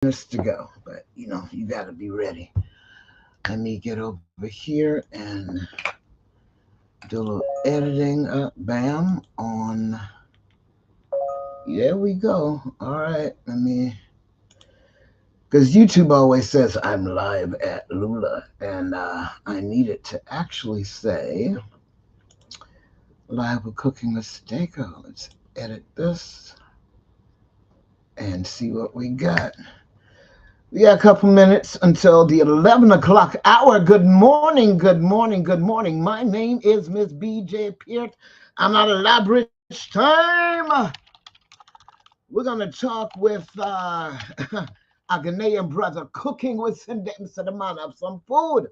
minutes to go, but you know, you got to be ready. Let me get over here and do a little editing. Bam, on. There we go. All right, let me. Because YouTube always says I'm live at Lula, and I need it to actually say live with cooking with SINDACO. Let's edit this and see what we got. We got a couple minutes until the 11 o'clock hour. Good morning, good morning, good morning. My name is MsBJPeart. I'm out of LABBRISH time. We're going to talk with our Ghanaian brother, cooking with SINDACO of some food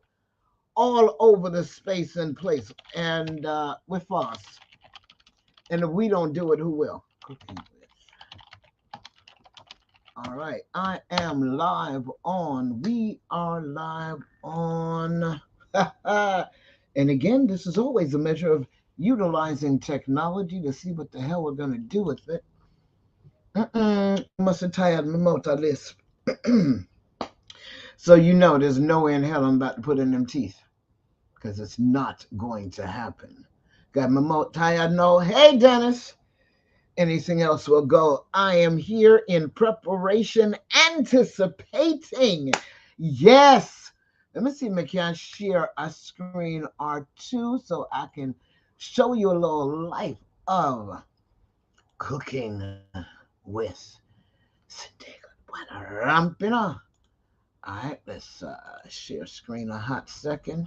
all over the space and place. And with us. And if we don't do it, who will? Cooking with. All right, I am live on. We are live on. And again, this is always a measure of utilizing technology to see what the hell we're going to do with it. Must have tired my motor lisp. So you know there's no way in hell I'm about to put in them teeth. Because it's not going to happen. Got my motor tired? No. Hey, Dennis. Anything else will go. I am here in preparation, anticipating. Yes. Let me see if I can share a screen or two so I can show you a little life of cooking with SINDACO. All right, let's share screen a hot second.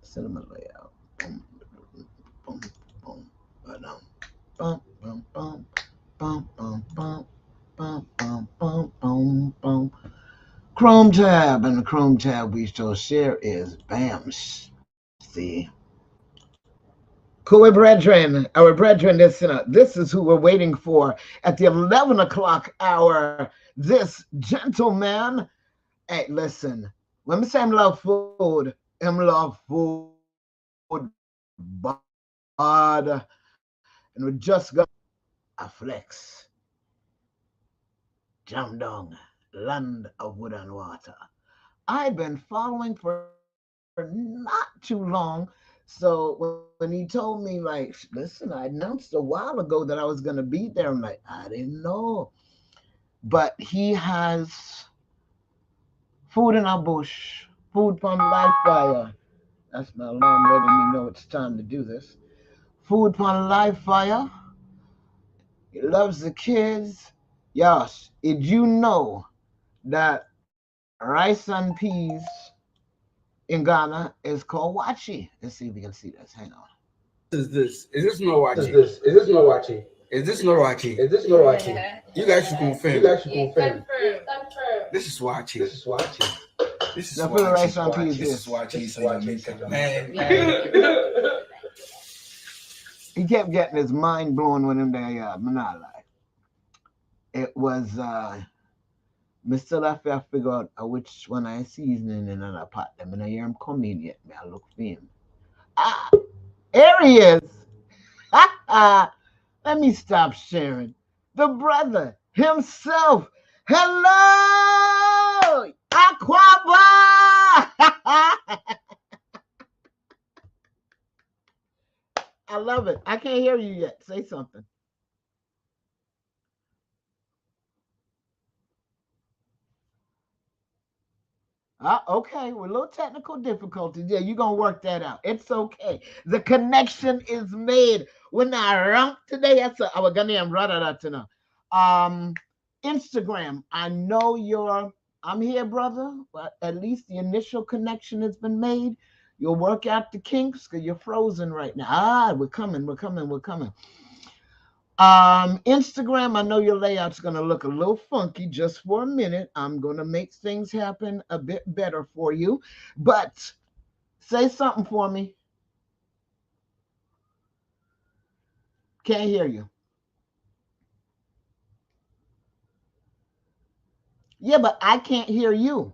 Cinema layout. Boom, boom, boom, boom. Bum, bum, bum, bum, bum, bum, bum, bum, bum, bum, bum. Chrome tab, and the Chrome tab we shall share is BAM. See, cool, our brethren, this is who we're waiting for at the 11 o'clock hour. This gentleman, hey, listen, when me say I love food, I love food bad. And we just got a flex. Jam down, land of wood and water. I've been following for not too long. So when he told me, like, listen, I announced a while ago that I was going to be there. I'm like, I didn't know. But he has food in our bush, food from live fire. That's my alarm letting me know it's time to do this. Food from live fire. He loves the kids. Yes, did you know that rice and peas in Ghana is called wachi? Let's see if we can see this. Hang on. Is this? Is this no wachi? Is this no wachi? Is this no wachi? Is this no wachi? Yeah. You guys should confirm. You guys should confirm. Confirm. This is wachi. This is wachi. This is Now put the rice wachi. and peas. This is This. wachi. This is So wachi. man. He kept getting his mind blown with him there, Manala. It was me still have to figure out which one I seasoning in another pot. I mean, I hear him coming yet. Me, I look for him. Ah, here he is. Let me stop sharing. The brother himself. Hello, Aquaba. I love it. I can't hear you yet. Say something. Okay, with a little technical difficulties. Yeah, you're going to work that out. It's okay. The connection is made. We're not wrong today. That's our Ghanaian brother. Instagram. I know I'm here, brother, but at least the initial connection has been made. You'll work out the kinks because you're frozen right now. We're coming. Instagram, I know your layout's going to look a little funky just for a minute. I'm going to make things happen a bit better for you. But say something for me. Can't hear you. Yeah, but I can't hear you.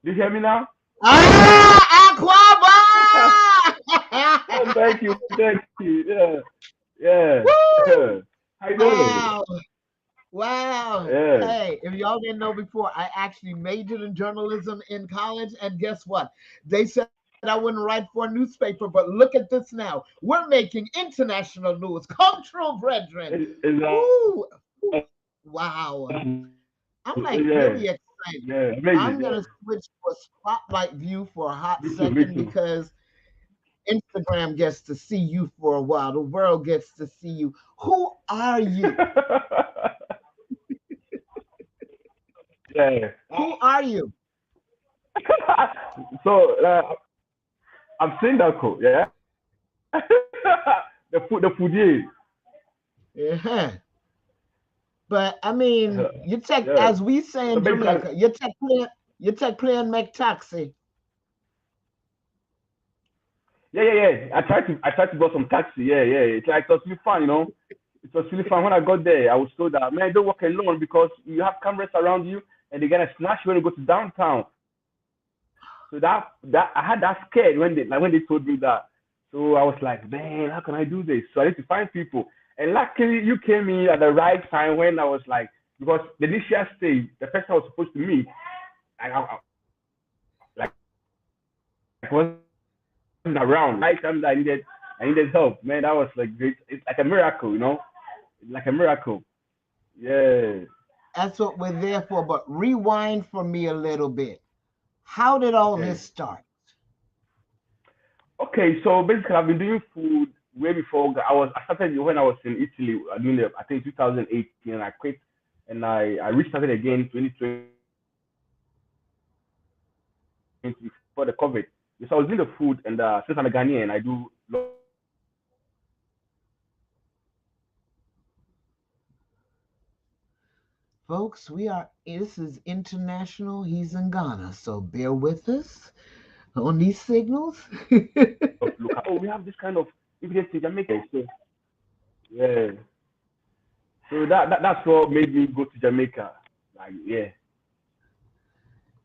You hear me now? Aquaba! Oh, thank you. Yeah. Woo! How you doing? Wow. Wow. Yeah. Hey, if y'all didn't know before, I actually majored in journalism in college. And guess what? They said I wouldn't write for a newspaper, but look at this now. We're making international news. Come true, brethren. Is Ooh, ooh, wow. I'm like yeah, really excited. yeah, amazing. I'm Yeah, going to switch to a spotlight view for a hot me too, me second too. because Instagram gets to see you for a while. The world gets to see you. Who are you? Yeah. Who are you? So I'm SINDACO, yeah. The foodie. Yeah. But I mean, you take, Yeah. as we say So in basically, Jamaica, you take playing make taxi. yeah. I tried to go some taxi. Yeah, yeah. It's like it was really fun, you know. It was really fun. When I got there, I was told that man, don't walk alone because you have cameras around you and they're gonna snatch you when you go to downtown. So that I had that scared when they told me that. So I was like, man, how can I do this? So I need to find people. And luckily you came in at the right time when I was like, because the initial stage, the person I was supposed to meet, like wasn't around. Right time that I needed help. Man, that was like great. It's like a miracle, you know? Like a miracle. Yeah. That's what we're there for. But rewind for me a little bit. How did all Okay. this start? Okay, so basically I've been doing food way before. I started when I was in Italy doing the I think 2018 and I quit and I restarted again 2020 before the COVID. So I was doing the food and since I'm a Ghanaian I do lot of food and Folks, this is international. He's in Ghana, so bear with us on these signals. local. Oh, we have this kind of ingredients in Jamaica. So yeah. So that's what made me go to Jamaica. Like yeah.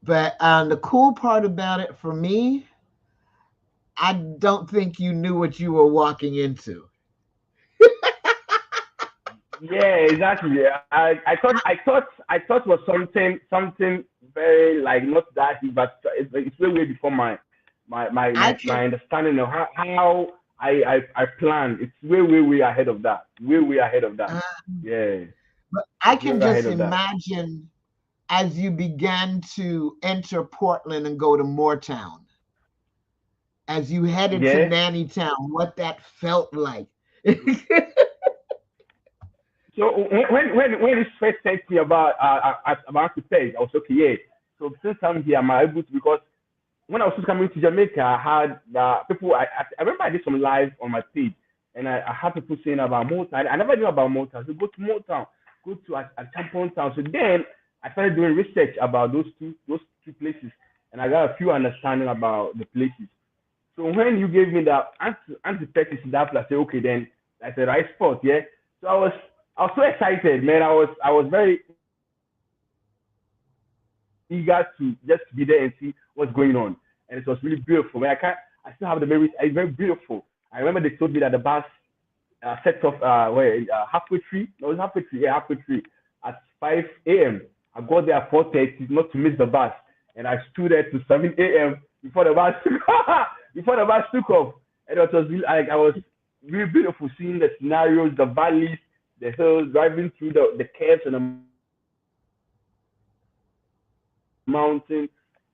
But the cool part about it for me, I don't think you knew what you were walking into. Yeah, exactly. Yeah. I thought it was something very like not that deep, but it's way before I my can, understanding of how I plan. It's way ahead of that. Way ahead of that. uh, Yeah, but I it's way can ahead just of that. imagine as you began to enter Portland and go to Moortown, as you headed to Yeah. Nanny Town, what that felt like. So when this first said to me about to pay, I was okay. Yeah. So since I'm here, I'm able to because when I was just coming to Jamaica, I had people. I remember I did some live on my page, and I had people saying about Motown. I never knew about Motown. So go to Motown, go to a Champion Town. So then I started doing research about those two places, and I got a few understanding about the places. So when you gave me that anti that place, I said okay then that's the right spot, yeah. So I was so excited, man. I was very eager to just be there and see what's going on, and it was really beautiful. Man, I still have the memories. It's very beautiful. I remember they told me that the bus set off halfway three. No, it's halfway three. Yeah, halfway three at 5 a.m. I got there at 4:30 not to miss the bus, and I stood there to 7 a.m. before the bus before the bus took off, and it was really, like I was really beautiful seeing the scenarios, the valleys, the hills, driving through the caves and the mountain.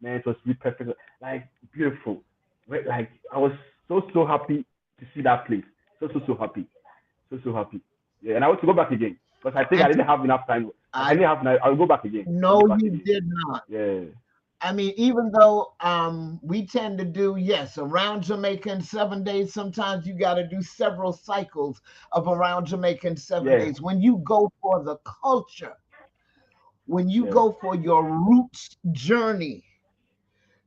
Man, it was really perfect, like beautiful. Like I was so happy to see that place. So happy, so happy. Yeah, and I want to go back again because I think I didn't have enough time. Like I didn't have enough. I'll I go back again. I'll go back know again. you did not. Yeah, I mean, even though we tend to do, yes, around Jamaica in 7 days, sometimes you got to do several cycles of around Jamaica in seven yeah, days. When you go for the culture, when you yeah, go for your roots journey,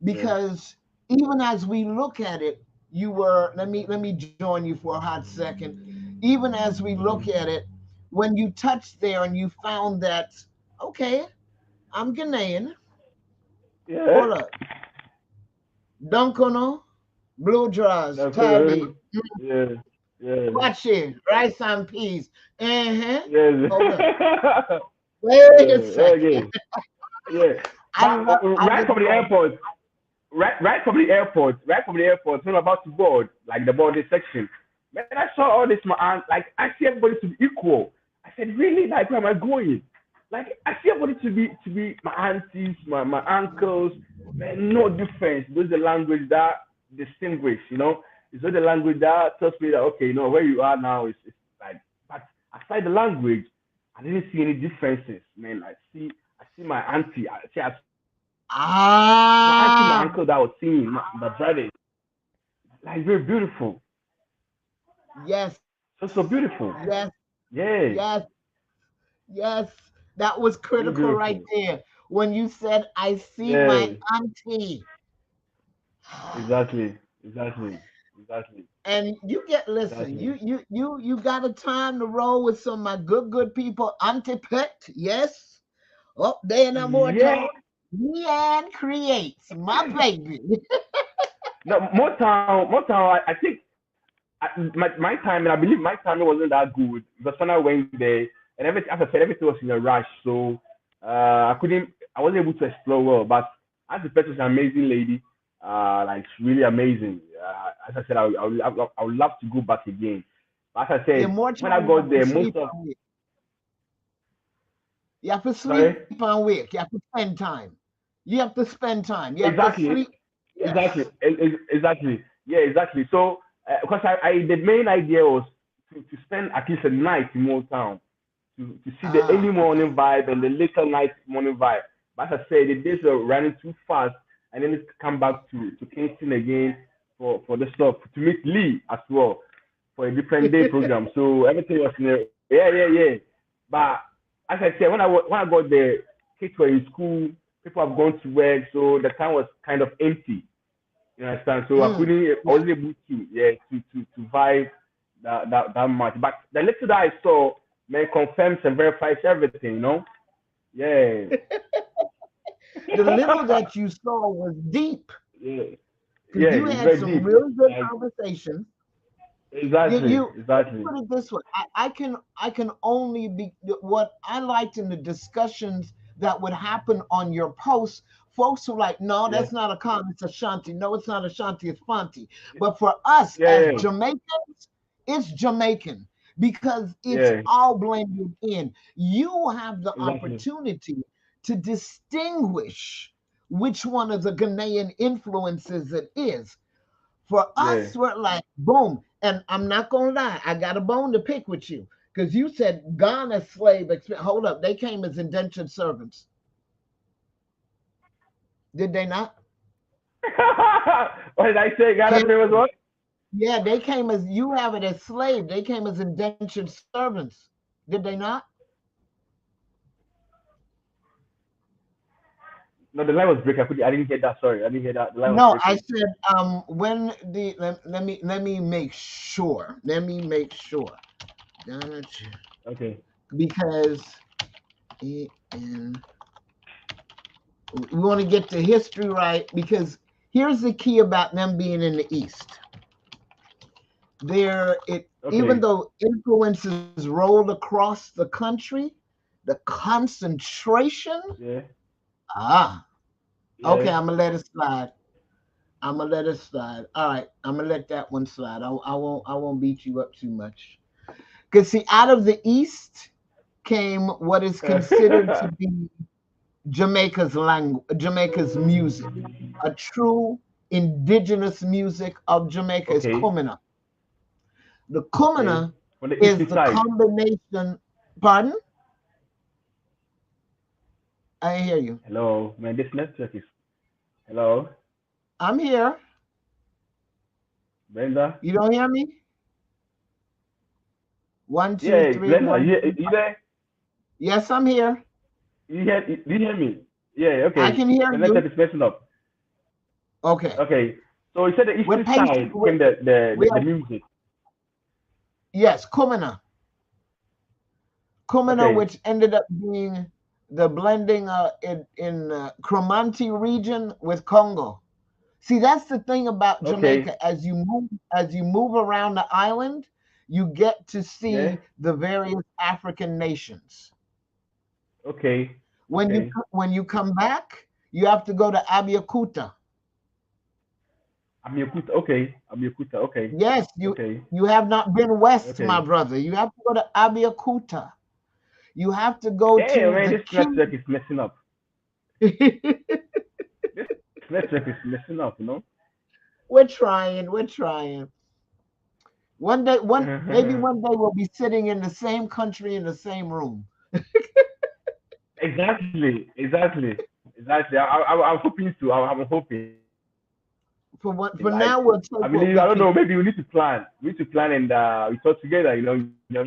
yeah, because even as we look at it, you were, let me join you for a hot second. Even as we look at it, when you touched there and you found that, okay, I'm Ghanaian, yeah. hold up, Dunkono, Blue Draws, That's tie me. yeah. Yeah. Watch it. Rice and peas. Uh-huh. Yes. Hold up. Wait a Yeah. second. Okay. Yeah. I But love, I right just from the love. airport, right from the airport, when I'm about to board, like the boarding section, man, I saw all this, my aunt, like, I see everybody to be equal. I said, really? Like, where am I going? Like, I see everybody to be my aunties, my uncles, man, no difference. Those are the language that distinguish, you know? It's not the language that tells me that, okay, you know, where you are now is like, but aside the language, I didn't see any differences, man. I see my auntie, my auntie, my Ah, uncle that I was seeing, my brothers, like, very beautiful. yes, So beautiful. yes, Yeah, yes, yes. That was very critical right beautiful. there. When you said, I see my Yeah, auntie. exactly, exactly, exactly, And listen, exactly. you got a time to roll with some of my good people. Auntie Pet, yes. Oh, they and more Yeah. talk. Leanne creates my baby. No, more time. I think my time, and I believe my time wasn't that good because when I went there, and everything, as I said, everything was in a rush, so I wasn't able to explore well. But as the person is an amazing lady, like really amazing. As I said, I would love to go back again. But as I Yeah, said, more when I time you got have to there, most sleep of on it. You have to sleep sorry, on work. You have to spend time. You have to spend time. You have to sleep. exactly, Yes. exactly, yeah, exactly. So because the main idea was to spend at least a night in Motown Town to see the early Ah. morning vibe and the later night morning vibe. But as I said, the days are running too fast, and then it's come back to Kingston again for the stuff to meet Lee as well for a different day program. So everything was in a, yeah. But as I said, when I got there, kids were in school, people have gone to work, so the town was kind of empty. You understand? So Mm. I wasn't able to, yeah, to vibe that much. But the little that I saw, man, confirms and verifies everything, you know? Yeah. The little that you saw was deep Yeah. because Yeah, you it's had very some deep. really good Like, conversations. exactly, Let's exactly. put it this way. I can only be what I liked in the discussions that would happen on your posts. Folks were like, no, Yeah. that's not a con, it's Ashanti. No, it's not Ashanti, it's Fonte. But for us as Yeah, Jamaicans, it's Jamaican because it's yeah, all blended in. You have the exactly. opportunity to distinguish which one of the Ghanaian influences it is. For Yeah. us, we're like, boom. And I'm not gonna lie, I got a bone to pick with you. Because you said Ghana hold up, they came as indentured servants. Did they not? What did I say? Ghana Came, famous what? yeah, they came as you have it as slave. They came as indentured servants. Did they not? No, the line was breaking. I didn't hear that. Sorry, I didn't hear that. The line was No, I breaking. said when let me make sure. Let me make sure. Ghana, Okay. because in we want to get the history right because here's the key about them being in the East. Even Okay. though influences rolled across the country, the concentration. Yeah. Ah, okay, Yeah. I'm gonna let it slide. I'm gonna let it slide. All right, I'm gonna let that one slide. I won't beat you up too much. Because see, out of the East came what is considered to be Jamaica's language, Jamaica's music. A true indigenous music of Jamaica is Okay. Kumina. The Okay. Kumina On the is eastern the side. combination. Pardon? I hear you. Hello, man. This network is. Hello, I'm here. Brenda. You don't hear me? One, two, Yeah, three, Brenda. one, two. You there? Yes, I'm here. Do you hear me? Yeah. I Okay. can hear The network you. is messing up. Okay. Okay. So you said the We're eastern patient. side came We the have, music. yes, Kumina. Kumina, Okay. which ended up being the blending in Cromanti region with Congo. See, that's the thing about Okay. Jamaica. As you move around the island, you get to Yeah. see the various African nations. Okay. When you Okay. when you come back, you have to go to Abiyakuta. Abiyakuta. Okay. Abiyakuta. Okay. Yes, Okay. you have not been west, my Okay. brother. You have to go to Abiyakuta. You have to go Damn, to man, the this king. network is messing up. This network is messing up. We're trying. We're trying. One day, maybe one day we'll be sitting in the same country in the same room. Exactly. Exactly. Exactly. I'm hoping to. I'm hoping. Like, For I now, we'll believe, take I don't what know. we Maybe can. we need to plan. We need to plan and we talk together. Jamaica.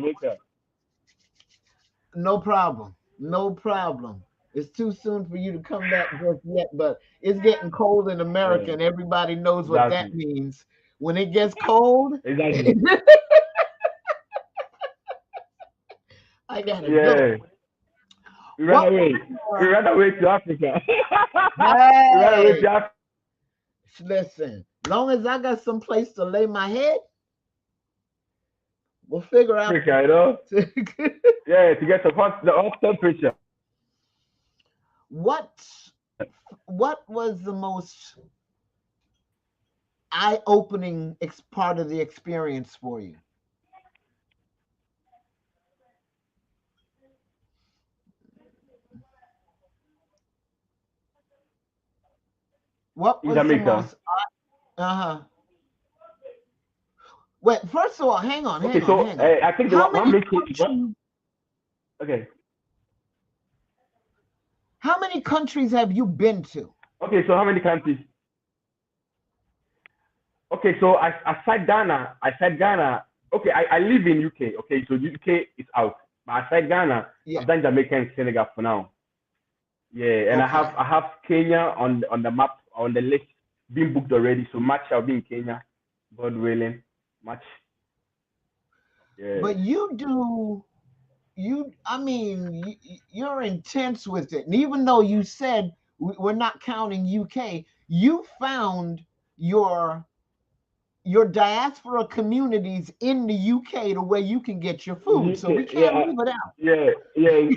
No problem. No problem. It's too soon for you to come back just yet, but it's getting cold in America, Yeah. and everybody knows what that Exactly. means. When it gets cold, Exactly. I gotta go. Yeah. We ran What away. We was ran away to Africa. We ran away hey, to Africa, listen, long as I got some place to lay my head, we'll figure out. you know? Yeah, to get the hot temperature. what what was the most eye-opening part of the experience for you? What In was the Jamaica. most uh-huh. Wait, first of all, hang on, Okay, hang on, so hang on. I think the How one many main thing. countries Okay. how many countries have you been to? Okay, so how many countries? Okay, so I said Ghana. Okay, I live in UK. Okay, so UK is out. But I said Ghana. Yeah, I've done Jamaica and Senegal for now. Yeah, and okay. I have Kenya on the map on the list being booked already. So March I'll be in Kenya, God willing. March. Yeah. But you do I mean, you're intense with it. And even though you said we're not counting UK, you found your your diaspora communities in the UK to where you can get your food. So we UK. can't Yeah. leave it out. Yeah. Yeah.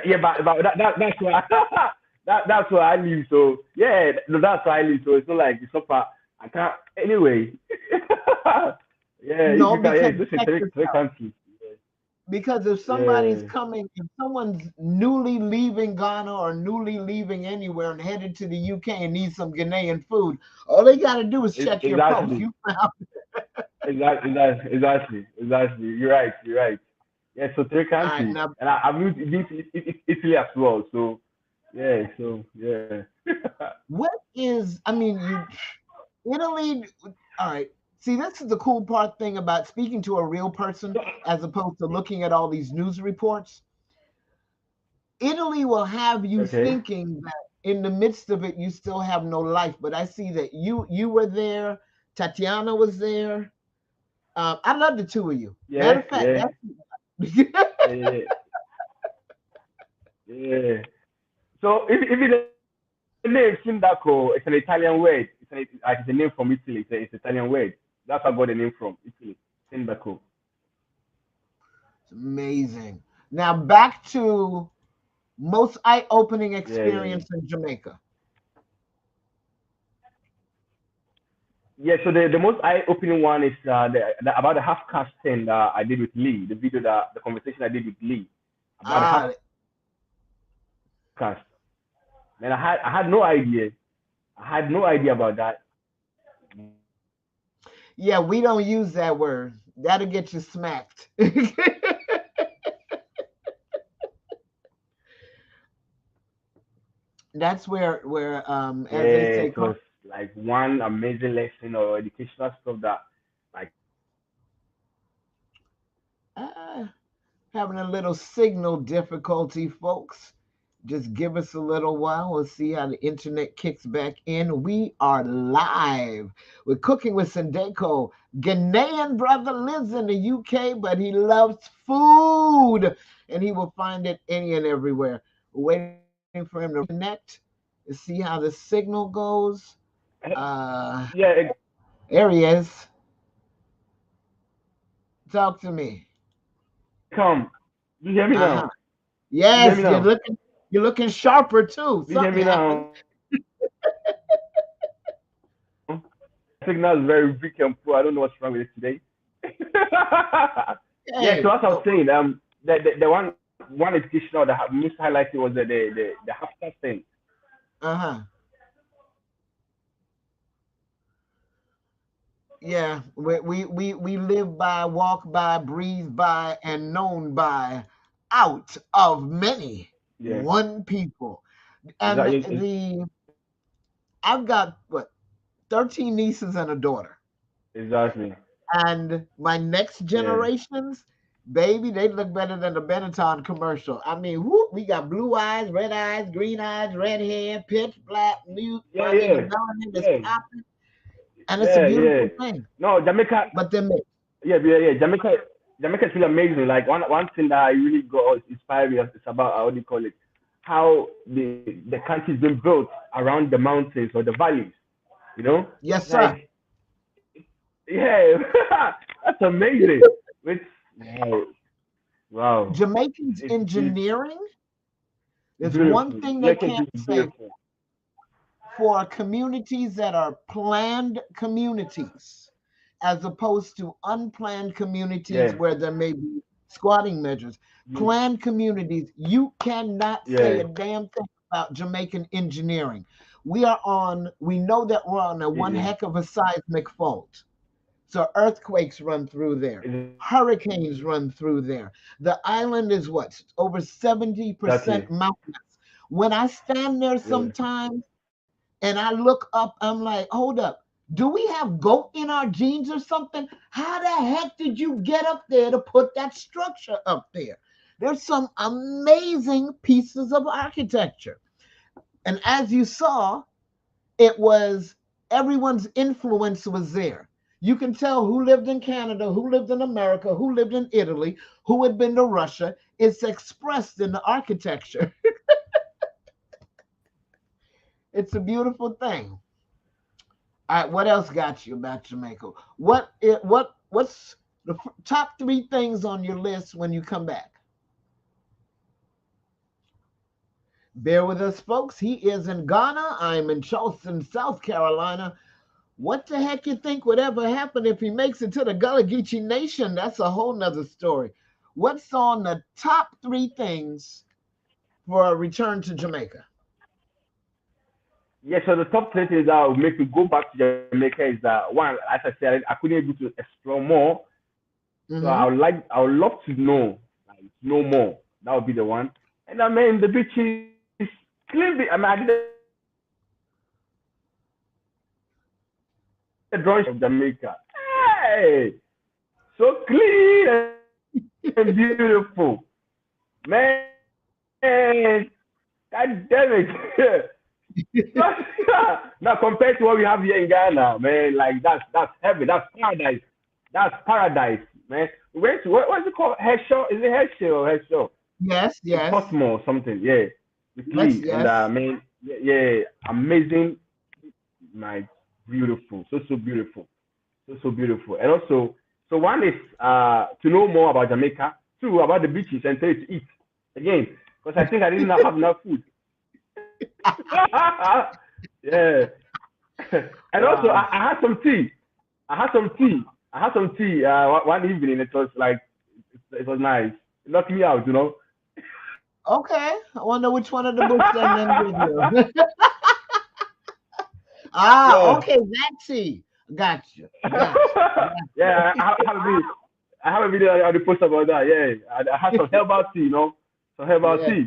Yeah, but that's why that's where I live. So yeah, no, that's where I live. So it's not like it's not far. I can't anyway. Yeah, if No, you can, yeah, because it's just check this three out. countries. Because if somebody's Yeah, coming, if someone's newly leaving Ghana or newly leaving anywhere and headed to the UK and needs some Ghanaian food, all they got to do is check your post. exactly, You found exactly. You're right. You're right. Yeah, so three all right countries, now. and I've been to Italy as well. So yeah, so yeah. What is? I mean, you Italy. All right. See, this is the cool part thing about speaking to a real person as opposed to looking at all these news reports. Italy will have you Okay. thinking that in the midst of it you still have no life. But I see that you were there. Tatiana was there. I love the two of you. Matter Yeah, of fact, yeah, that's yeah, yeah. So if the name SINDACO, it's an Italian word. It's a name from Italy. It's an Italian word. That's where I got the name from. Italy. SINDACO. amazing. Now back to most eye-opening Yeah, yeah, yeah. experience in Jamaica. Yeah, so the most eye-opening one is about the half cast thing that I did with Lee. The video that the conversation I did with Lee about the half Ah, cast. Man, I had no idea. I had no idea about that. yeah, we don't use that word. That'll get you smacked. That's as they Yeah, say, it was like one amazing lesson or educational stuff that like uh, having a little signal difficulty, folks. Just give us a little while. We'll see how the internet kicks back in. We are live. We're cooking with SINDACO. Ghanaian brother lives in the UK, but he loves food, and he will find it any and everywhere. We're waiting for him to reconnect to see how the signal goes. Uh, yeah, there he is. Talk to me. Come. You hear me Uh-huh. now? You hear me Yes, now? you're looking sharper too. You hear Something me happened. now? Signal is very weak and poor. I don't know what's wrong with it today. Yeah, so Hey. as I was saying, the one education that most highlighted was the after thing. Uh-huh. Yeah, we live by, walk by, breathe by, and known by, out of many, Yeah, one people. And exactly, I've got what, 13 nieces and a daughter. exactly. And my next Yeah, generations, baby, they look better than the Benetton commercial. I mean, whoop, we got blue eyes, green eyes, red hair, pitch black, mute. yeah, I mean, the yeah, melanin is yeah, popping, and it's a yeah, yeah. beautiful thing. No, Jamaica. But they're mixed. Yeah, yeah, yeah. Jamaica is really amazing. Like one thing that I really got inspired me is about how do you call it? How the country is being built around the mountains or the valleys. You know, Yes, sir. like yeah, that's amazing. Which wow, wow, Jamaicans it's engineering, there's one beautiful. thing they Jamaica can't is say beautiful. for communities that are planned communities, as opposed to unplanned communities Yeah, where there may be squatting measures. you, Planned communities, you cannot say yeah, a damn thing about Jamaican engineering. We know that we're on a one yeah, heck of a seismic fault. So earthquakes run through there, hurricanes run through there. The island is what? Over exactly. 70% mountainous. When I stand there Yeah, sometimes and I look up, I'm like, hold up. Do we have goat in our genes or something? How the heck did you get up there to put that structure up there? There's some amazing pieces of architecture. And as you saw, it was everyone's influence was there. You can tell who lived in Canada, who lived in America, who lived in Italy, who had been to Russia. It's expressed in the architecture. It's a beautiful thing. All right, what else got you about Jamaica? What's the top three things on your list when you come back? Bear with us, folks. He is in Ghana. I'm in Charleston, South Carolina. What the heck you think would ever happen if he makes it to the Gullah Geechee Nation? That's a whole nother story. What's on the top three things for a return to Jamaica? yeah. So the top three things that will make me go back to Jamaica is that one, as I said, I couldn't able to explore more. So Mm-hmm. I would love to know more. That would be the one. And I mean, the beach is clean. I mean, I did a drawing of Jamaica. Hey, so clean and beautiful, man. God damn it. Now compared to what we have here in Ghana, man, like that's heaven. That's paradise. That's paradise, man. What's it called? Hershaw? Is it Hershaw or Hershaw? Yes, In yes, Portsmouth or something. Yeah, yes, Italy. And yes. man, yeah, yeah, amazing, like beautiful, so beautiful, so beautiful. And also, so one is to know more about Jamaica. Two, about the beaches, and three, to eat again, because I think I didn't have enough food. Yeah. And also, Wow. I had some tea. I had some tea. I had some tea one evening. It was like, it was nice. It knocked me out, you know. Okay. I wonder which one of the books and then video. Ah, Yeah. okay, that's it. Gotcha. Gotcha. Yeah, I have a video on the post about that. Yeah, I had some herbal tea, you know, some herbal Yeah. tea.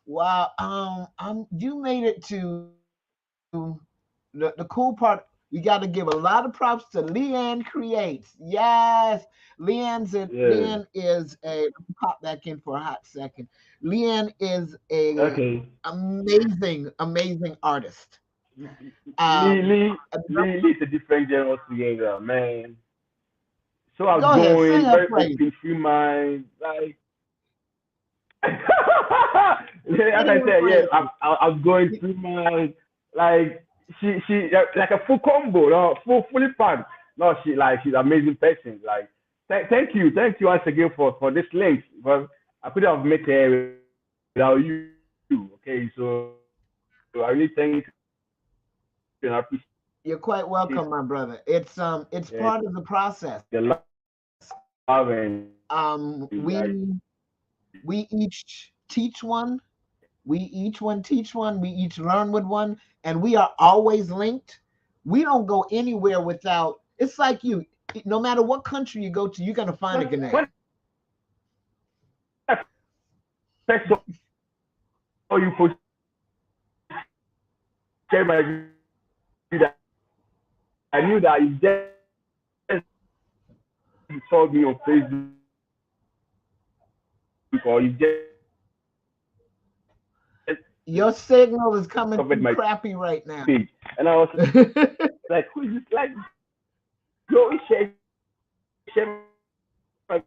Wow. You made it to the cool part. We got to give a lot of props to Leanne Creates. Yes, Leanne Yeah. is a let me pop back in for a hot second. Leanne is a Okay. amazing artist. Um, Lee is a different genre altogether, man. So go ahead, sing outgoing, her very praise. open, free mind, like. Yeah, as Sing I her said, yeah, praises. I'm going through my like she like a full combo, no, fully packed. no, she's an amazing person. Like, thank you once again for this link, because I couldn't have met her without you. Okay, so I really thank you and I appreciate You're quite welcome, my brother. It's part of the process. the love and like, We each teach one. We each one teach one. We each learn with one, and we are always linked. We don't go anywhere without. It's like you. No matter what country you go to, you're gonna find a when connection. I first saw you post share my video, I knew that you just saw me on Facebook, or you just Your signal is coming covered through my crappy right now. page, and I was like, who is this? Like, yo, share my,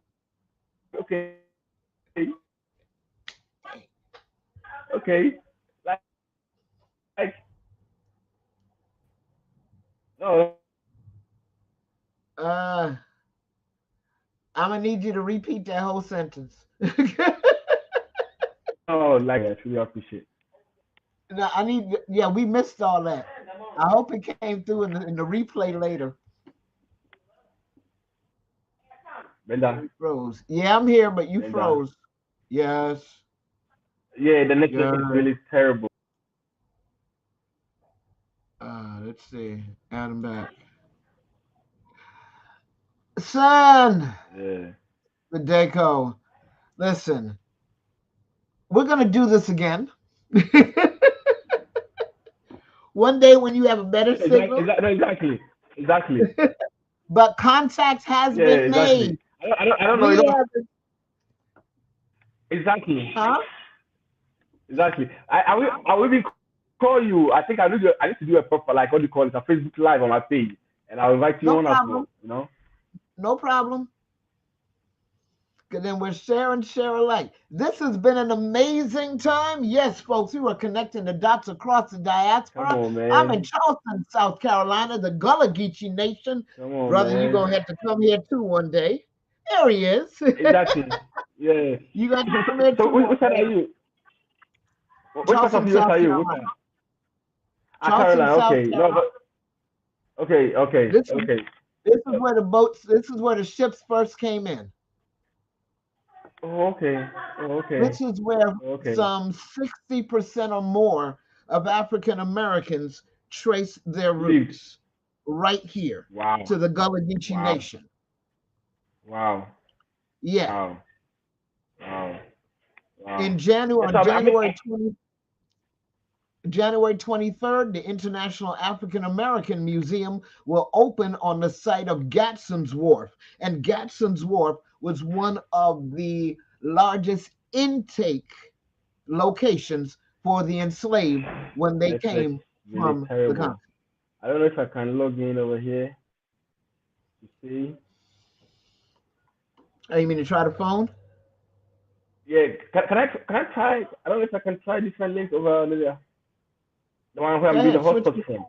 okay, okay, like, like no, I'm gonna need you to repeat that whole sentence. no, like, I truly appreciate. No, I need. Yeah, we missed all that. I hope it came through in the replay later. Brenda, You froze. Yeah, I'm here, but you Brenda, froze. Yes. yeah, the network Yeah. is really terrible. Let's see. Add him back. Son, Yeah. the deco. Listen, we're gonna do this again. One day when you have a better Exactly, signal. no, exactly. But contact has Yeah, been exactly. made. I don't know, We have, exactly, huh? exactly. I will even call you. I think I need to do a proper, like, what do you call it, a Facebook live on my page, and I'll invite you No on as well. problem. You know. No problem. Because then we're share alike. This has been an amazing time. Yes, folks, we were connecting the dots across the Come diaspora. on, I'm in man. Charleston, South Carolina, the Gullah Geechee Nation. Come on, Brother, you're man. going to have to come here too one day. There he is. Exactly. Yeah. You got to So, come here too which one side day. are you? Which part of Charleston, the US South are you? Which Carolina. one? Ah, Charleston, Caroline. South Okay. No, Carolina. but okay, This is okay. this is where the boats, this is where the ships first came in. Oh, okay. Oh, okay. This is where Okay. some 60% or more of African Americans trace their Lived. roots right here Wow. to the Gullah Geechee Wow. Nation. Wow. Yeah. Wow. Wow. Wow. In January, Yes, on I mean, January 23rd, the International African American Museum will open on the site of Gadsden's Wharf. And Gadsden's Wharf was one of the largest intake locations for the enslaved when they network came really from the terrible. continent. I don't know if I can log in over here to see. Oh, you mean to try the phone? Yeah, can I try? I don't know if I can try different links over there. The one where Go I'm doing the ahead, switch. hotspot from.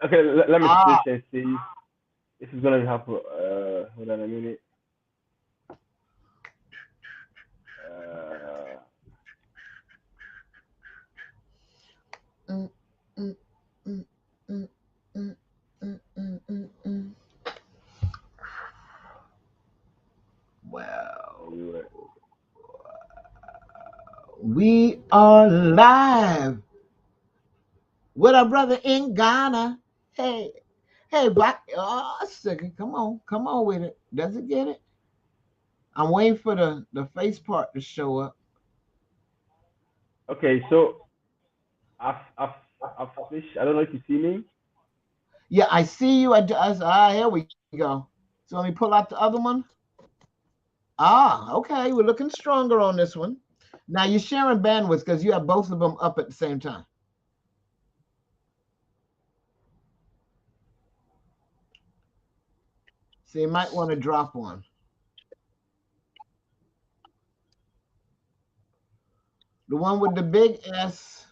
Okay, let me Ah, switch and see. This is gonna happen. Hold on a minute. Uh, mm, mm, mm, mm, mm, mm, mm, mm. Well, we are live with our brother in Ghana. Hey, hey, black. Oh, second. Come on with it. Does it get it? I'm waiting for the face part to show up. okay, so I've switched. I don't know if you see me. Yeah, I see you. Here we go. So let me pull out the other one. Ah, okay. We're looking stronger on this one. Now you're sharing bandwidth because you have both of them up at the same time. So you might want to drop one. The one with the big S.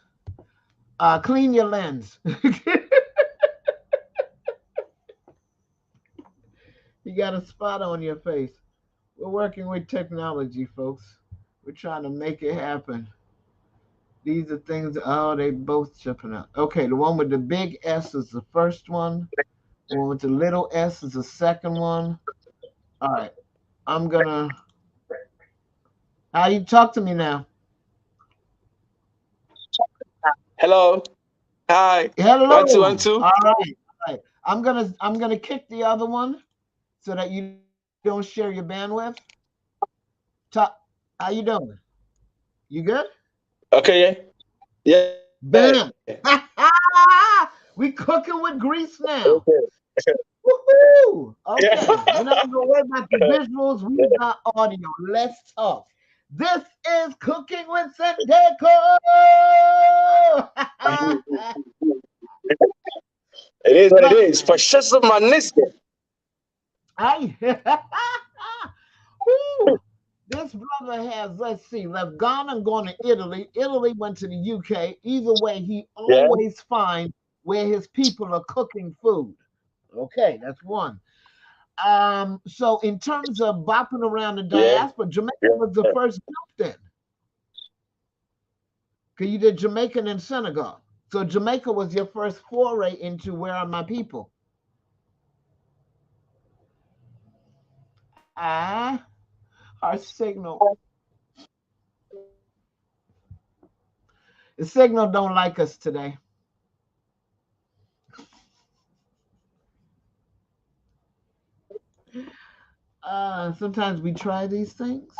Clean your lens. You got a spot on your face. We're working with technology, folks. We're trying to make it happen. These are things. Oh, they both jumping out. Okay, the one with the big S is the first one. The one with the little S is the second one. All right, I'm gonna. How you talk to me now? Hello. Hi. 1 2 1 Hello. 2. All right. All right. I'm gonna kick the other one so that you don't share your bandwidth. Talk. How you doing? You good? Okay, yeah. Yeah. Bam. We cooking with grease now. Okay. Woohoo! Yeah. Okay, we're not gonna worry about the visuals. We got audio. Let's talk. This is Cooking with SINDACO. It is what it Right, is. For man. sure, man. Listen. I Woo! This brother has, let's see, left Ghana and going to Italy. Italy went to the UK. Either way, he Yeah. always finds where his people are cooking food. Okay, that's one. So in terms of bopping around the Yeah. diaspora, Jamaica was the first built in. Because you did Jamaican and Senegal. So Jamaica was your first foray into where are my people? Ah, our signal. The signal don't like us today. Sometimes we try these things.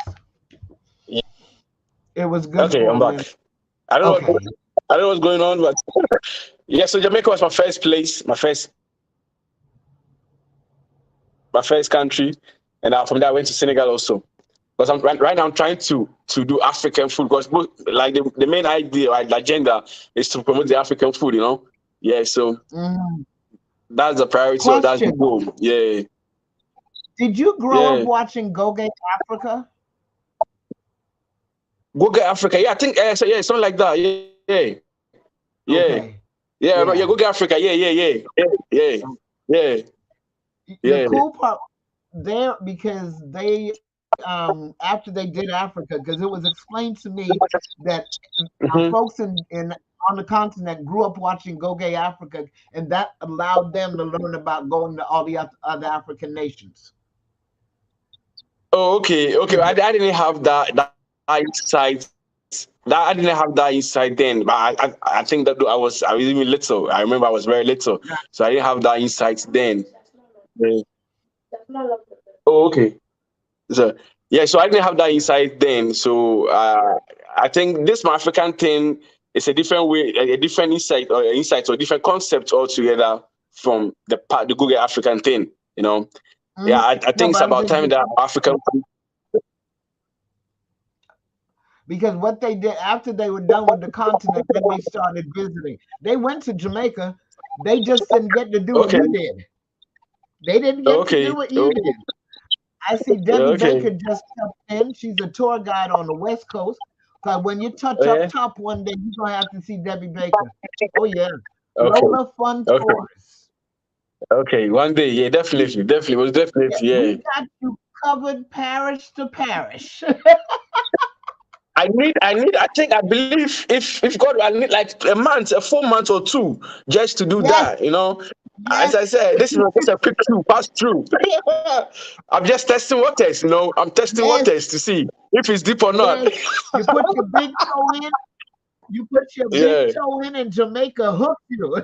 It was good Okay, for I'm a minute. back. I don't know. Okay. I don't know what's going on, but yeah. So Jamaica was my first place, my first country, and from there I went to Senegal also. Because right now I'm trying to do African food because like the main idea, right, the agenda is to promote the African food. Yeah. So Mhm. that's the priority or that's the Question: goal. Yeah. did you grow up Yeah. watching Go Get Africa? Go get Africa. Yeah, I think so. Yeah, something like that. Yeah. Yeah. Okay. Yeah. Yeah. Yeah. Go get Africa. Yeah. Yeah. Yeah. Yeah. Yeah. The Yeah. cool part there, because they after they did Africa, because it was explained to me that Hmm. folks in on the continent grew up watching Go Gay Africa, and that allowed them to learn about going to all the other African nations. Oh, okay. Okay. Because I didn't have that insight. I didn't have that insight then. But I think that I was even little. I remember I was very little, so I didn't have that insight then. Yeah. Oh, okay. So yeah, so I didn't have that insight then. So I think this my African thing is a different way, a different insight or different concept altogether from the Google African thing. You know, yeah, Mhm. I No, think it's but I'm about saying time that African. because what they did after they were done with the continent, then they started visiting. They went to Jamaica. They just didn't get to do what Okay, you did. They didn't get to do okay, what you okay, did. I see Debbie okay. Baker just stepped in. She's a tour guide on the West Coast. Because when you touch up Yeah, top one day, you're going to have to see Debbie Baker. Oh, yeah. okay, Lola Fun okay, Tours. okay. One day, yeah, definitely, definitely, was Yeah, definitely, yeah. we got you covered parish to parish. I think, I believe if God, I need like a month, a full month or two just to do Yes, that, you know. As yes, I said, this is just a quick through, pass through. I'm just testing waters, you know. I'm testing yes, waters to see if it's deep or not. yes. You put your big toe in. You put your big Yeah, toe in Jamaica hook you.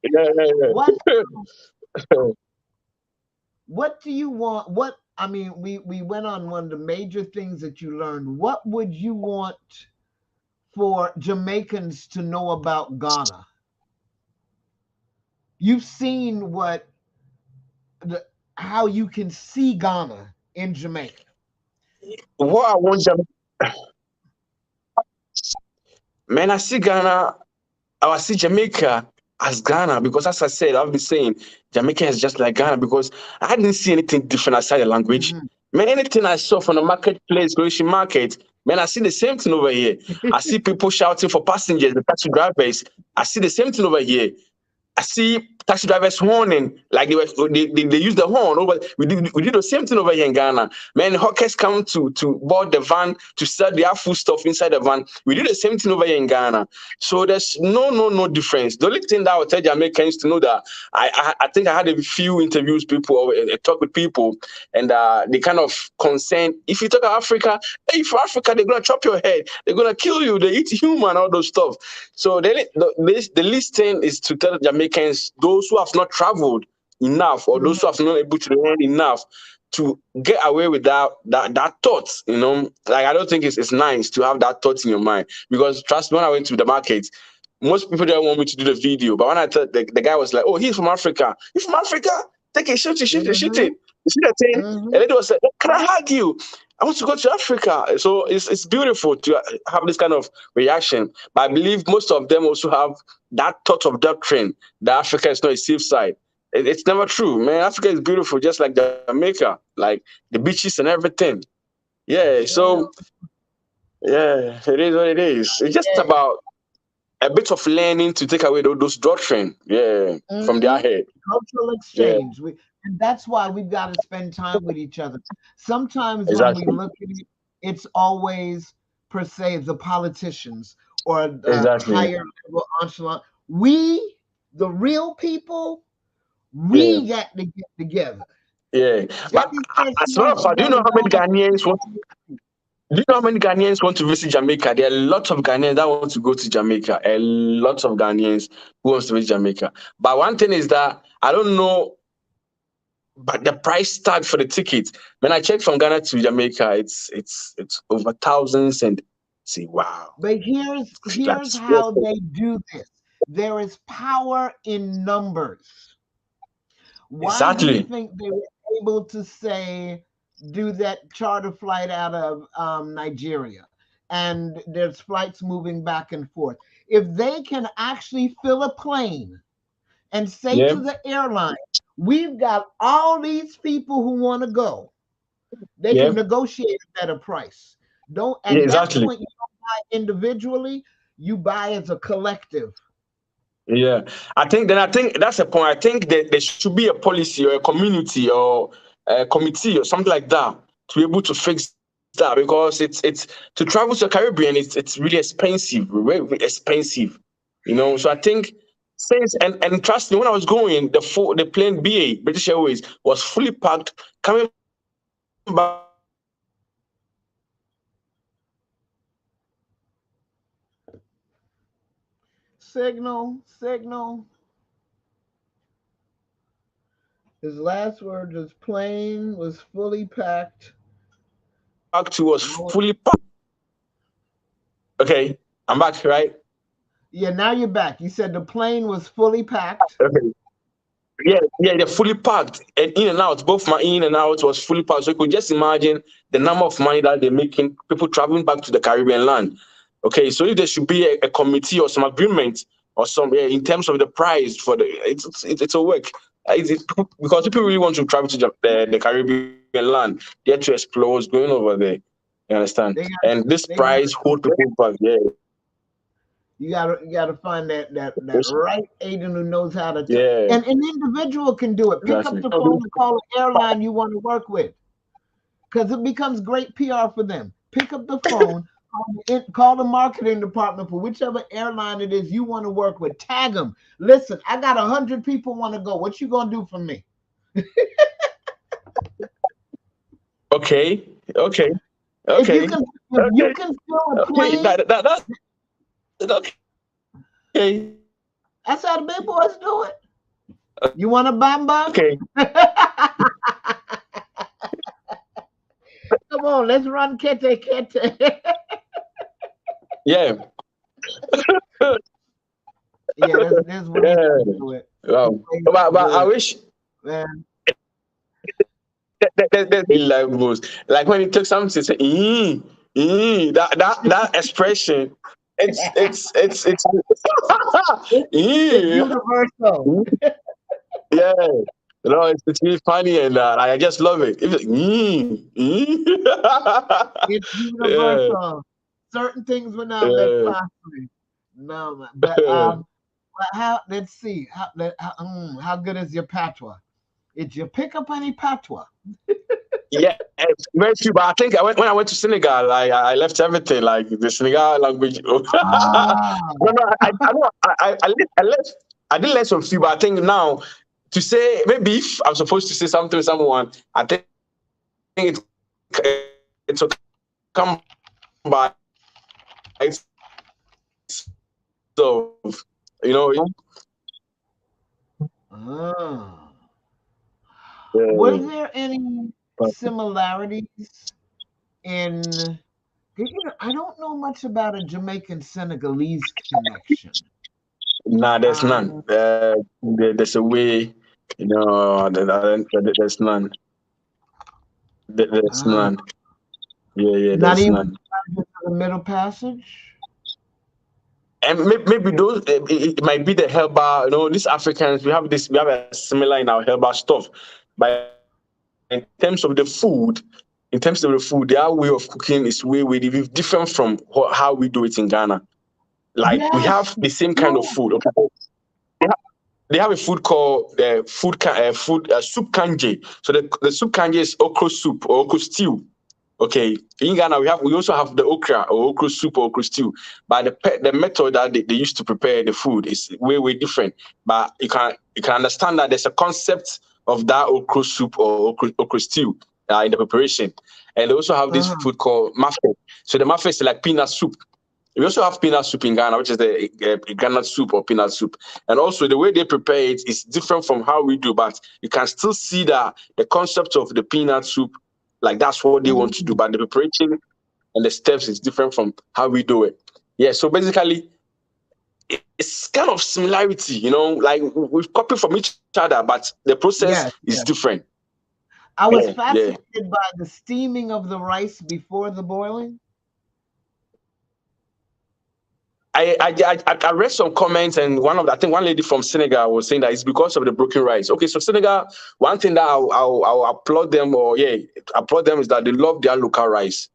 yeah, yeah, What yeah. what do you want? What I mean, we went on one of the major things that you learned. What would you want for Jamaicans to know about Ghana? You've seen the how you can see Ghana in Jamaica. What I want them, man, I see Ghana, I see Jamaica as Ghana because, as I said, I've been saying Jamaica is just like Ghana because I didn't see anything different aside the language. Mhm. Man, anything I saw from the marketplace, Grecian market, man, I see the same thing over here. I see people shouting for passengers, the taxi drivers. I see the same thing over here. I see taxi drivers horning like they use the horn over. We did the same thing over here in Ghana. Man, hawkers come to board the van to sell their food stuff inside the van. We do the same thing over here in Ghana. So there's no difference. The only thing that I would tell Jamaicans to know that I think I had a few interviews, people, or talk with people, and they kind of concerned. If you talk about Africa, hey, for Africa, they're gonna chop your head, they're gonna kill you, they eat human, all those stuff. So the least thing is to tell Jamaicans, those who have not traveled enough, or those who have not able to learn enough, to get away with that thought. Like, I don't think it's nice to have that thought in your mind, because trust me, when I went to the market, most people didn't want me to do the video, but when I told the guy was like, "Oh, he's from Africa. He's from Africa. Take it, shoot it, shoot it, shoot it." You see that thing? And then it was like, "Can I hug you? I want to go to Africa." So it's beautiful to have this kind of reaction. But I believe most of them also have that thought of doctrine that Africa is not a safe side. It's never true, man. Africa is beautiful, just like Jamaica, like the beaches and everything. Yeah. So yeah, it is what it is. It's just about a bit of learning to take away those doctrine, from their head. Cultural exchange. And that's why we've got to spend time with each other. Sometimes Exactly. when we look at it, it's always per se the politicians or the Exactly. higher level echelon. We, the real people, we got to get together. Yeah. But as a matter of fact, do you know how many Ghanaians want? Do you know how many Ghanaians want to visit Jamaica? There are lots of Ghanaians that want to go to Jamaica. A lot of Ghanaians who wants to visit Jamaica. But one thing is that I don't know, but the price tag for the ticket. When I checked from Ghana to Jamaica, it's over thousands, and see, wow. But here's how they do this. There is power in numbers. Why do you think they were able to do that charter flight out of Nigeria, and there's flights moving back and forth? If they can actually fill a plane and say to the airline, "We've got all these people who want to go," they can negotiate a better price. That point, you don't buy individually, you buy as a collective. Yeah, I think that's a point. I think that there should be a policy or a community or a committee or something like that to be able to fix that, because it's to travel to the Caribbean, it's really expensive, very expensive. So I think and trust me, when I was going, the plane BA British Airways was fully packed coming back. Signal. His last word was plane was fully packed. Was fully packed. Okay, I'm back, right? Yeah, now you're back. You said the plane was fully packed. Okay. Yeah, they're fully packed, and in and out, both my in and out was fully packed. So you could just imagine the number of money that they're making, people traveling back to the Caribbean land. Okay, so if there should be a committee or some agreement or some in terms of the price for it's a work. Because people really want to travel to the Caribbean land, they have to explore what's going over there. You understand? And this price hold people back. Yeah. You gotta find that right agent who knows how to. And an individual can do it. Pick up the phone and call an airline you want to work with, because it becomes great PR for them. Pick up the phone, call the marketing department for whichever airline it is you want to work with. Tag them. Listen, I got 100 people want to go. What you gonna do for me? Okay. If you can fill a plane. Okay. That's how the big boys do it. You want a bamba? Okay. Come on, let's run kete. Yeah. That's what you do it. Wow. But I wish. Man. That like when he took something to say, that expression. It's universal. Yeah, it's really funny, and I just love it. It's universal. Certain things were not that possible. No, man. But how? Let's see. How good is your patois? Did you pick up any patois? Yeah, very few. But I think when I went to Senegal, I left everything like the Senegal language. No, Ah, I know I left. I did learn some few, but I think now to say maybe if I'm supposed to say something to someone, I think it's will come by itself. ah. Were Yeah. there any similarities in? 'Cause, I don't know much about a Jamaican Senegalese connection. Nah, there's none. Um, There's a way, there's none. There's ah, none. Yeah, not there's even none. the Middle Passage. And maybe those it might be the herba. These Africans we have a similar in our herba stuff, but in terms of the food, their way of cooking is way different from how we do it in Ghana. Like we Yes, have the same kind of true. food. Okay, they have a food called soup kanje. So the soup kanje is okra soup or okra stew. Okay, in Ghana we also have the okra or okra soup or okra stew, but the method that they used to prepare the food is way different. But you can understand that there's a concept of that okra soup or okra stew in the preparation, and they also have this Uh-huh. food called mafe. So the mafe is like peanut soup. We also have peanut soup in Ghana, which is the Ghana soup or peanut soup. And also the way they prepare it is different from how we do, but you can still see that the concept of the peanut soup, like that's what they want to do. Mm, But the preparation and the steps is different from how we do it. Yeah, so basically it's kind of similarity, like we've copied from each other, but the process yes, is yes. different. I was Yeah. fascinated by the steaming of the rice before the boiling. I read some comments, and I think one lady from Senegal was saying that it's because of the broken rice. Okay, so Senegal, one thing that I'll applaud them, applaud them, is that they love their local rice.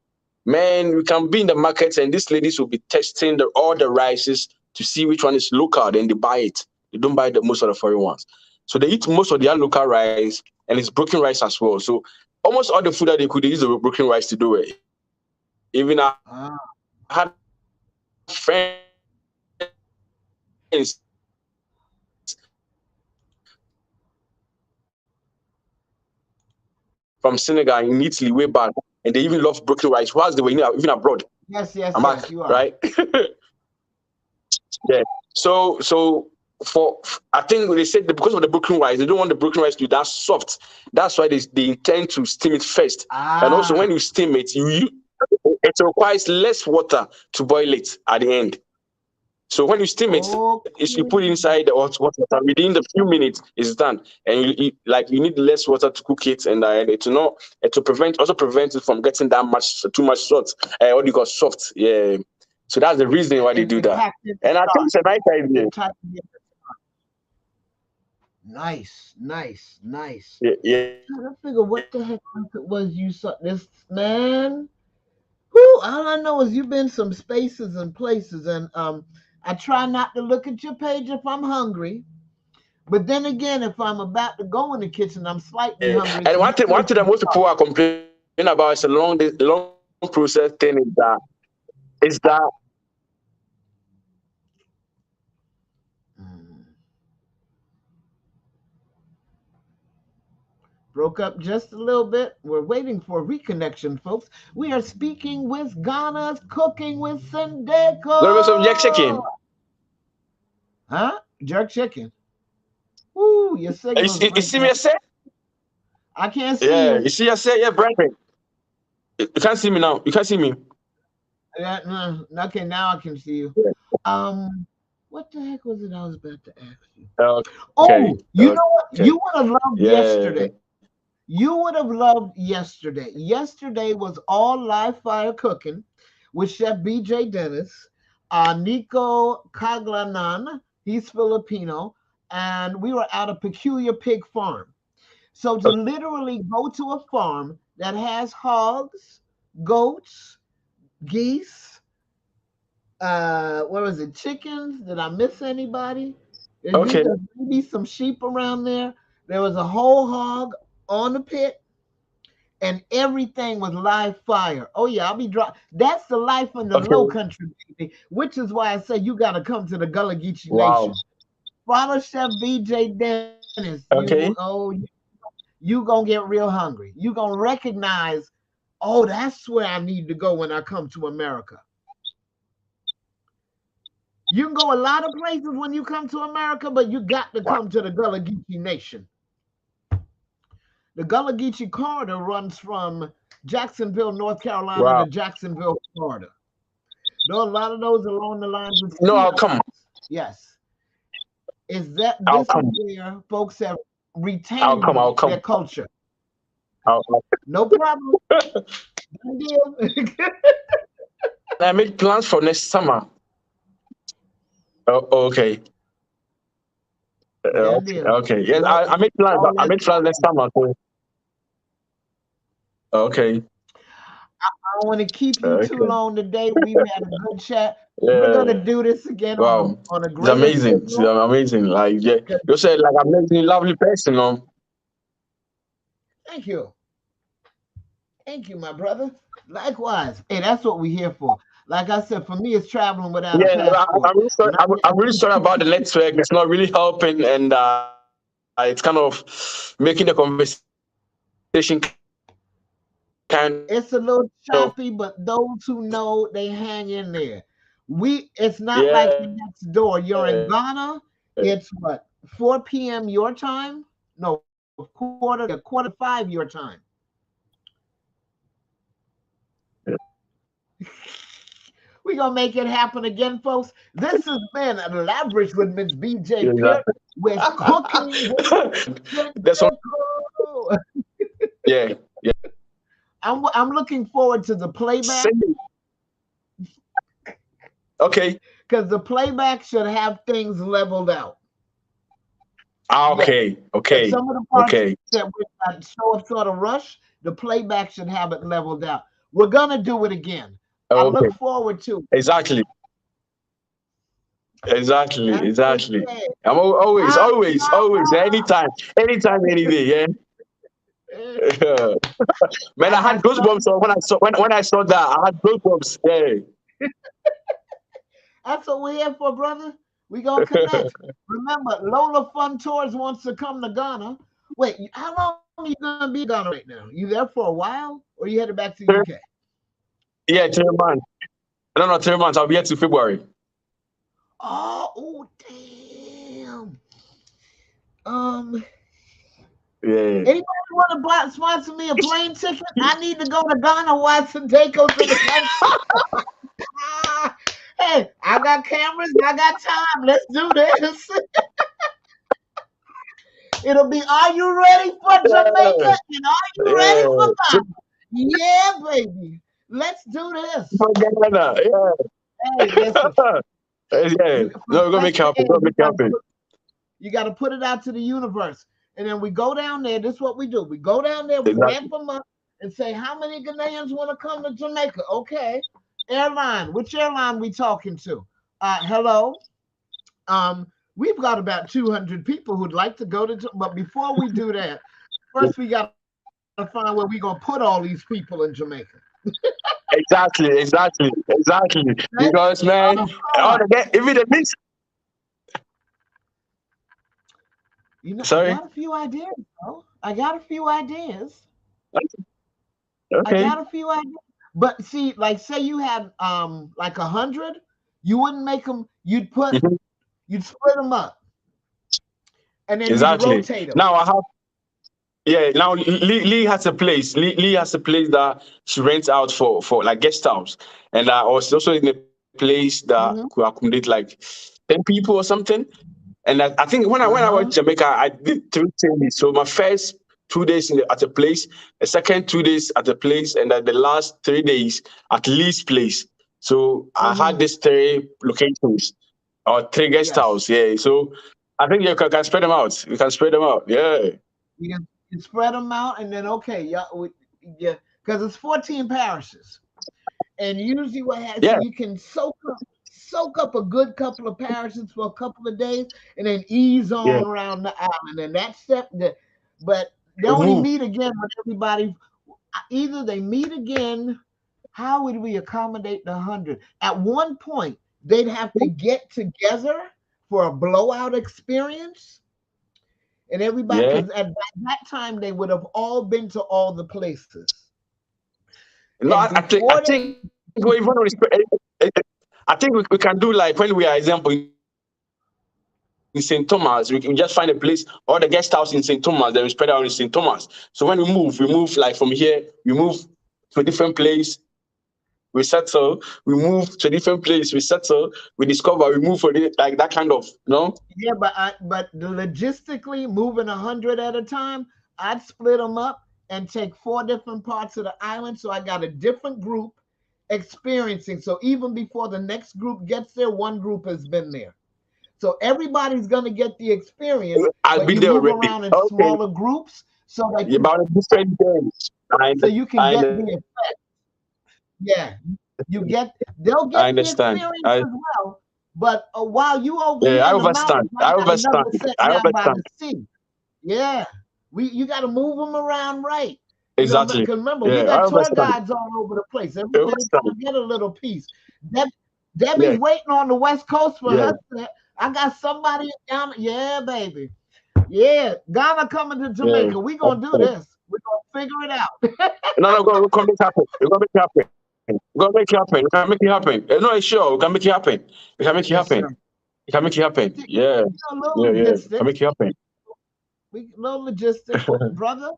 Man, we can be in the markets and these ladies will be testing all the rices to see which one is local. Then they buy it. They don't buy most of the foreign ones. So they eat most of their local rice, and it's broken rice as well. So almost all the food that they could, they use the broken rice to do it. Even I had Ah, friends from Senegal in Italy way back, and they even love broken rice whilst they were even abroad. yes, yes, I'm yes. back, You are. right? Yeah. So for I think they said that because of the broken rice, they don't want the broken rice to be that soft. That's why they intend to steam it first. And also Ah, when you steam it, it requires less water to boil it at the end. So when you steam it, you put it okay. inside the hot water. Within the few minutes, it's done. And you need less water to cook it, and it to prevent it from getting too much salt. What do you call soft? Yeah. So that's the reason why they do And that. packed in the And I think starch. it's a nice idea. It tightened it. Nice, nice, nice. Yeah. Trying to figure what the heck it was you saw this man. Whew, all I know is you've been some spaces and places, and I try not to look at your page if I'm hungry. But then again, if I'm about to go in the kitchen, I'm slightly Yeah. hungry. And So you one feel thing free that to most talk. people are complaining about is a long process thing is that Mm. Broke up just a little bit. We're waiting for reconnection, folks. We are speaking with Ghana's Cooking with gonna make some jack SINDACO. chicken. Huh? Jerk chicken. Woo, your signal's You see breaking me, I up. say? I can't see Yeah. you. You see, I say, yeah, Brian. You can't see me now. You can't see me. Okay, now I can see you. Yeah. Um, what the heck was it I was about to ask you? Okay. Oh, you know what? You Okay. would have loved Yeah. yesterday. You would have loved yesterday. Yesterday was all live fire cooking with Chef BJ Dennis, Nico Caglanan, he's Filipino, and we were at a peculiar pig farm. So to literally go to a farm that has hogs, goats, geese, what was it, chickens? Did I miss anybody? Okay. There's maybe some sheep around there. There was a whole hog on the pit, and everything was live fire. Oh yeah, I'll be dry. That's the life in the Okay. low country, baby. Which is why I say you got to come to the Gullah Geechee Wow. Nation. Follow Chef BJ Dennis. Okay. You gonna get real hungry. You gonna recognize, oh, that's where I need to go when I come to America. You can go a lot of places when you come to America, but you got to Wow. come to the Gullah Geechee Nation. The Gullah Geechee corridor runs from Jacksonville, North Carolina Wow. to Jacksonville, Florida. There are a lot of those along the lines of No, sea I'll come. islands. Yes. Is that I'll this is come. where folks have I'll come. I'll retained come. their culture. I'll No problem. Done deal. I made plans for next summer. Oh, okay. Done Okay. deal. Okay. Yes, Well, I made plans. all I that made plans next summer. So, okay. I don't want to keep you too Okay. long today. We've had a good chat. We're Yeah. gonna do this again Wow. on a It's greater amazing. It's signal. amazing. Like, yeah, 'Cause- you said like amazing, lovely person. Thank you. Thank you, my brother. Likewise. Hey, that's what we're here for. Like I said, for me, it's traveling without a Yeah, passport. I'm really sorry. When I I'm really sorry about the network. It's not really helping, and it's kind of making the conversation kind it's a little of choppy, but those who know, they hang in there. It's not like yeah. next door. You're in Ghana. It's what, 4 p.m. your time? No, quarter to 5 your time. We're gonna make it happen again, folks. This has been LABBRISH with Miss BJ Peart. Exactly. We're cooking with That's what. SINDACO. Yeah. Yeah. I'm looking forward to the playback Same. Okay. because the playback should have things leveled out. Yes. Okay. And Okay. some of the parts Okay. that we're sort of rush, the playback should have it leveled out. We're gonna do it again. I Okay. look forward to it. Exactly. Exactly. That's Exactly. okay. I'm always, Ah, always, always, anytime, anytime, any day. Yeah. Man, I I had got something. goosebumps when I saw that. I had goosebumps. Yeah. That's what we're here for, brother. We gonna connect. Remember, Lola Fun Tours wants to come to Ghana. Wait, how long are you gonna be in Ghana right now? You there for a while, or you headed back to the UK? Yeah, 3 months. No, no, 3 months. I'll be here till February. Oh, damn. Yeah. Anybody want to sponsor me a plane ticket? I need to go to Ghana. Watch SINDACO to the country. Hey, I got cameras. I got time. Let's do this. It'll be, are you ready for Jamaica? And are you ready for Yeah. Ghana? Yeah, baby. Let's do this. For Ghana. Yeah. Hey, listen. Yeah. No, we're gonna make it happen. We're gonna make it happen. You got to put it out to the universe. And then we go down there. This is what we do. We go down there, we Exactly. ramp them up and say, how many Ghanaians want to come to Jamaica? Okay. Airline. Which airline we talking to? Hello. We've got about 200 people who'd like to go to, but before we do that, first we got to find where we're going to put all these people in Jamaica. Exactly. Because man, even the mix. You know, Sorry. I got a few ideas, bro. I got a few ideas. Okay. But see, like say you had like 100, you wouldn't make them. You'd split them up, and then you'd rotate them. Now I have. Yeah. Now Lee has a place. Lee has a place that she rents out for like guest house, and I was also in a place that could accommodate like 10 people or something. And I think when I went to Jamaica, I did 3 things. So my first 2 days at a place, the second 2 days at a place, and then the last 3 days at Lee's place. So I had these 3 locations or 3 guest house. Yeah. So I think you can spread them out. You can spread them out. Yeah. You can spread them out, and then yeah, because it's 14 parishes, and usually what happens, you can soak soak up a good couple of parishes for a couple of days, and then ease Yeah. on around the island. And that's it. But they We only move. meet again when everybody. Either they meet again. How would we accommodate the 100? At one point, they'd have to get together for a blowout experience, and everybody, Yeah. because at that time they would have all been to all the places, No, and I before think they, we even I think we can do like when we are example in St. Thomas, we can just find a place or the guest house in St. Thomas, then we spread out in St. Thomas. So when we move like from here, we move to a different place, we settle, we move to a different place, we settle, we discover, we move for it, like that kind of, yeah, but logistically moving 100 at a time, I'd split them up and take 4 different parts of the island, so I got a different group experiencing. So even before the next group gets there, one group has been there. So everybody's going to get the experience, I'll but be you there move already. around in Okay. smaller groups so that About a different days. so you can I, get the effect. Yeah, they'll I get the understand. experience as well. But while you over Yeah, here I in the mountains, understand. I I got understand. another set I down by understand. the sea. Yeah, you got to move them around right. Exactly. Because remember, we Yeah, I got tour understand. guides all over the place. I Everybody understand. trying to get a little piece. Debbie's Yeah, waiting on the West Coast for yeah, her set. I got somebody down. Yeah, baby. Yeah, Ghana coming to yeah. Jamaica. We gonna do this. We're gonna figure it out. No, go, we're gonna make it happen. We're gonna make it happen. We're gonna make it happen. We can make it happen. No, sure, we can make it happen. We can make it Yes, happen. sir. We can make it happen. Yeah, A little yeah, yeah. We can logistics. make it happen. Little logistics, brother.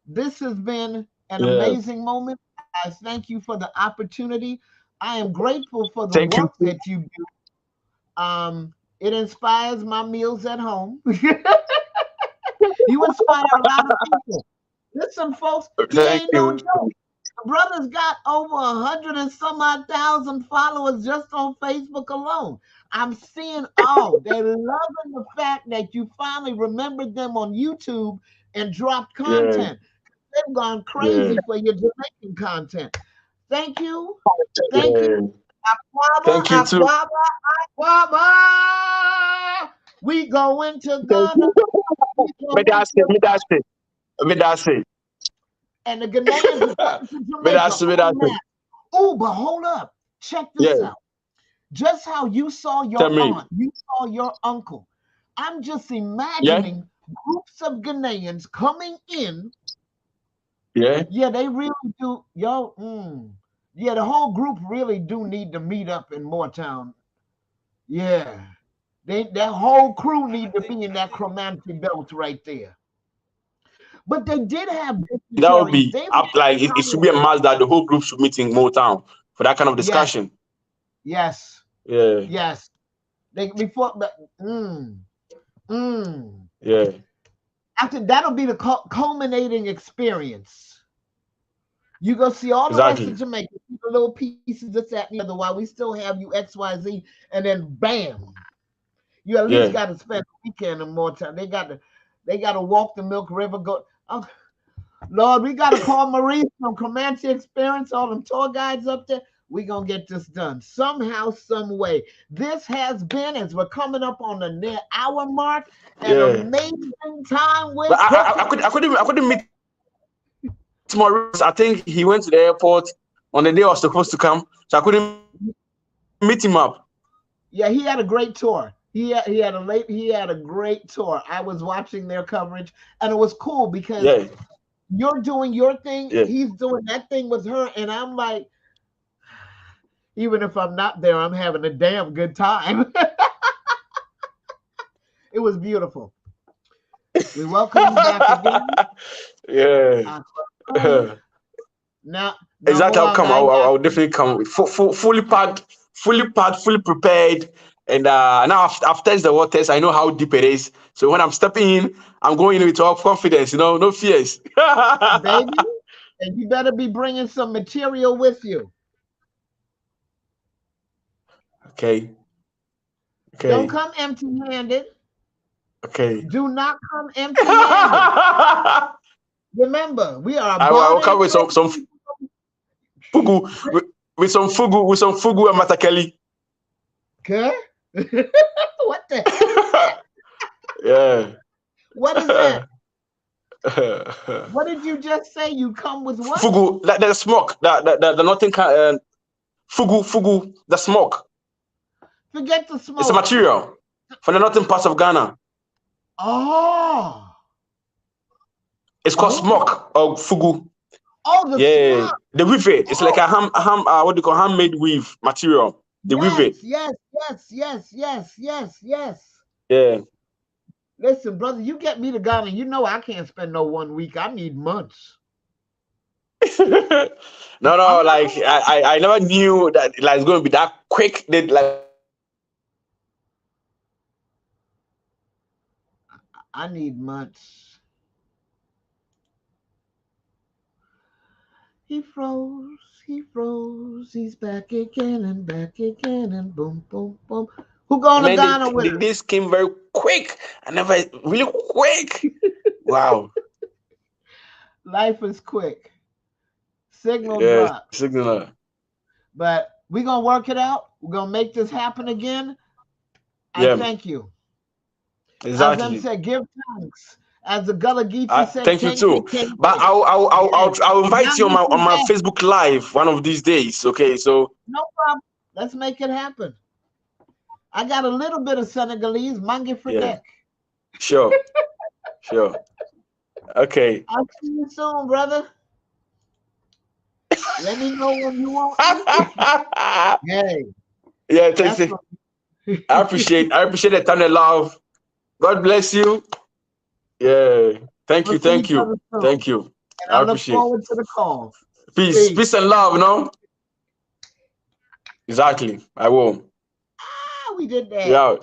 This has been an Yeah. amazing moment. I thank you for the opportunity. I am grateful for the Thank you. work that you do. It inspires my meals at home. You inspire a lot of people. Listen, folks, he Thank ain't no you. joke. The brother's got over 100 and some odd thousand followers just on Facebook alone. I'm seeing they're loving the fact that you finally remembered them on YouTube and dropped Yeah, content. They've gone yeah, crazy for your Jamaican content. Thank you. Thank yeah. you. Aquaba, Thank you too. Aquaba, Aquaba. We going to Thank Ghana. you. We Me going that's it. to Me that's it. Me that's it. and the Ghanaians are coming to Me Jamaica that's it. Me that's en it. masse. Oh, but hold up. Check Yeah. this out. Just how you saw Tell your me. aunt, you saw your uncle. I'm just Yeah. imagining groups of Ghanaians coming in. Yeah. Yeah, they really do. Yeah, the whole group really do need to meet up in Moortown. Yeah. That whole crew need to be in that Chromanti belt right there. But they did have That would dignitaries. be They up like it should be a mass that the whole group should meet in Motown for that kind of yes, discussion. yes, Yeah. yes. They before the mm. Yeah. After that'll be the culminating experience. You go see all the rest of Exactly. Jamaica, see the little pieces, this, that, and the other, while we still have you XYZ, and then bam, you at least Yeah. got to spend the weekend and more time. They got to walk the Milk River. Go, oh, Lord, we got to call Maurice from Comanche Experience, all them tour guides up there. We gonna get this done somehow, some way. This has been, as we're coming up on the near hour mark, an Yeah. amazing time with But I Cooking. couldn't meet Maurice. I think he went to the airport on the day I was supposed to come, so I couldn't meet him up. Yeah, he had a great tour. He had a great tour. I was watching their coverage, and it was cool because Yeah. you're doing your thing, Yeah. he's doing that thing with her, and I'm like, even if I'm not there, I'm having a damn good time. It was beautiful. We welcome you back again. Yeah. Now, Exactly. I'll come. guys, I'll definitely come. Fully packed, fully prepared. And now I've tested the waters. I know how deep it is. So when I'm stepping in, I'm going in with all confidence. No fears. baby, and you better be bringing some material with you. Okay. Don't come empty-handed. Okay. Do not come empty-handed. Remember, we are I will come with some fugu with some fugu and matakeli. Okay. What the hell? Yeah. What is that? What did you just say? You come with what? Fugu, the smoke, the nothing can, fugu, the smoke. Forget the It's a smoke. material from the northern parts of Ghana. Oh. It's called Oh. smoke or fugu. Oh, the Yeah, smoke. they weave it. It's like a what do you call handmade weave material. They weave it. Yes. Yeah. Listen, brother, you get me to Ghana. You know I can't spend no 1 week. I need months. No, like I never knew that like it's going to be that quick. They like I need months. He froze, he's back again and boom, boom, boom. Who going to man, Ghana with us? this came very quick. I never really quick. Wow. Life is quick. Signal Yeah, drop. signal. But we're going to work it out. We're going to make this happen again. I Yeah. thank you. Exactly. As them said, give thanks. As the Gullah Geechee said, thank you too. But I'll invite you on my Facebook Live one of these days. Okay, so no problem. Let's make it happen. I got a little bit of Senegalese, mangi for yeah, sure. Okay. I'll see you soon, brother. Let me know when you want. Hey. Yeah, thanks. I appreciate the time and love. God bless you. Yeah. Thank you. And I look forward to the call. Peace and love, no? Exactly. I will. We did that. Yeah.